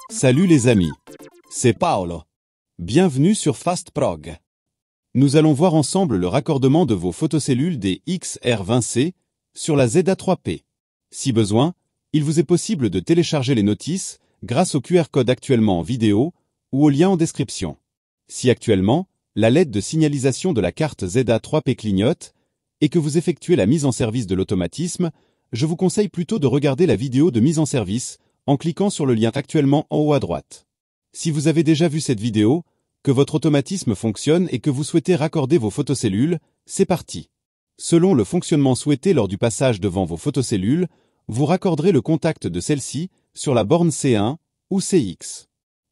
Salut les amis, c'est Paolo. Bienvenue sur FastProg. Nous allons voir ensemble le raccordement de vos photocellules des XR20C sur la ZA3P. Si besoin, il vous est possible de télécharger les notices grâce au QR code actuellement en vidéo ou au lien en description. Si actuellement, la LED de signalisation de la carte ZA3P clignote et que vous effectuez la mise en service de l'automatisme, je vous conseille plutôt de regarder la vidéo de mise en service en cliquant sur le lien actuellement en haut à droite. Si vous avez déjà vu cette vidéo, que votre automatisme fonctionne et que vous souhaitez raccorder vos photocellules, c'est parti. Selon le fonctionnement souhaité lors du passage devant vos photocellules, vous raccorderez le contact de celle-ci sur la borne C1 ou CX.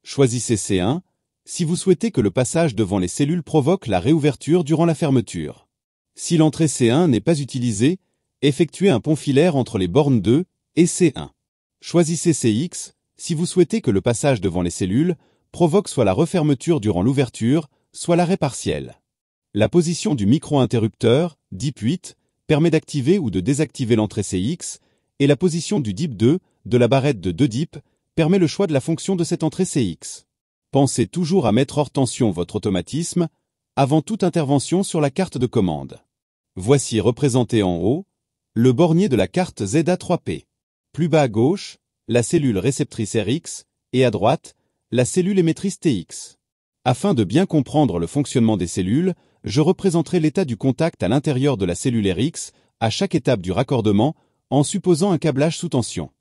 Choisissez C1 si vous souhaitez que le passage devant les cellules provoque la réouverture durant la fermeture. Si l'entrée C1 n'est pas utilisée, effectuez un pont filaire entre les bornes 2 et C1. Choisissez CX si vous souhaitez que le passage devant les cellules provoque soit la refermeture durant l'ouverture, soit l'arrêt partiel. La position du micro-interrupteur, DIP 8, permet d'activer ou de désactiver l'entrée CX, et la position du DIP 2, de la barrette de 2 DIP, permet le choix de la fonction de cette entrée CX. Pensez toujours à mettre hors tension votre automatisme avant toute intervention sur la carte de commande. Voici représenté en haut le bornier de la carte ZA3P. Plus bas à gauche, la cellule réceptrice RX, et à droite, la cellule émettrice TX. Afin de bien comprendre le fonctionnement des cellules, je représenterai l'état du contact à l'intérieur de la cellule RX à chaque étape du raccordement en supposant un câblage sous tension.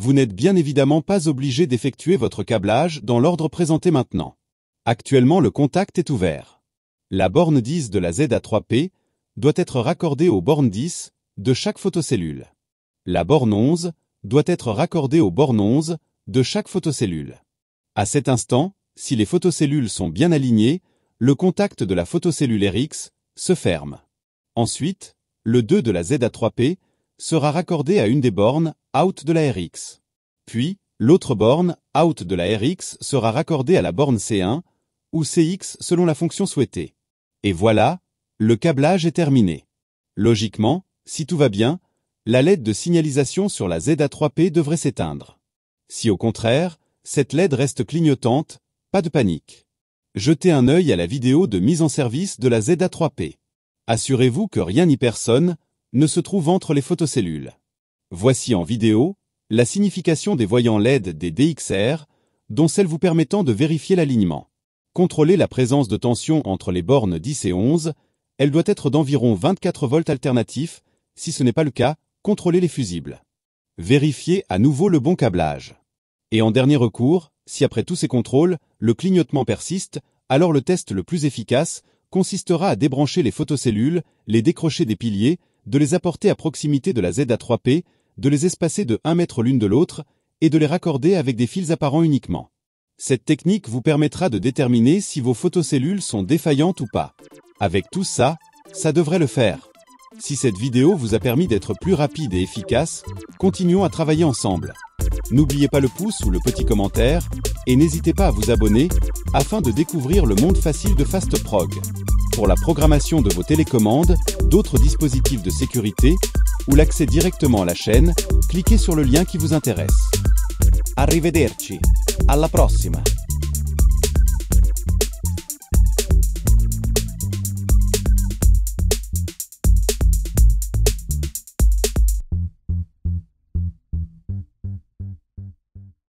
Vous n'êtes bien évidemment pas obligé d'effectuer votre câblage dans l'ordre présenté maintenant. Actuellement, le contact est ouvert. La borne 10 de la ZA3P doit être raccordée aux bornes 10 de chaque photocellule. La borne 11 doit être raccordée aux bornes 11 de chaque photocellule. À cet instant, si les photocellules sont bien alignées, le contact de la photocellule RX se ferme. Ensuite, le 2 de la ZA3P sera raccordé à une des bornes out de la RX. Puis, l'autre borne out de la RX sera raccordée à la borne C1 ou CX selon la fonction souhaitée. Et voilà, le câblage est terminé. Logiquement, si tout va bien, la LED de signalisation sur la ZA3P devrait s'éteindre. Si au contraire, cette LED reste clignotante, pas de panique. Jetez un œil à la vidéo de mise en service de la ZA3P. Assurez-vous que rien ni personne ne se trouve entre les photocellules. Voici en vidéo la signification des voyants LED des DXR, dont celle vous permettant de vérifier l'alignement. Contrôlez la présence de tension entre les bornes 10 et 11, elle doit être d'environ 24 volts alternatifs, si ce n'est pas le cas, contrôlez les fusibles. Vérifiez à nouveau le bon câblage. Et en dernier recours, si après tous ces contrôles, le clignotement persiste, alors le test le plus efficace consistera à débrancher les photocellules, les décrocher des piliers, de les apporter à proximité de la ZA3P, de les espacer de 1 mètre l'une de l'autre, et de les raccorder avec des fils apparents uniquement. Cette technique vous permettra de déterminer si vos photocellules sont défaillantes ou pas. Avec tout ça, ça devrait le faire. Si cette vidéo vous a permis d'être plus rapide et efficace, continuons à travailler ensemble. N'oubliez pas le pouce ou le petit commentaire, et n'hésitez pas à vous abonner, afin de découvrir le monde facile de FastProg. Pour la programmation de vos télécommandes, d'autres dispositifs de sécurité, ou l'accès directement à la chaîne, cliquez sur le lien qui vous intéresse. Arrivederci, alla prossima!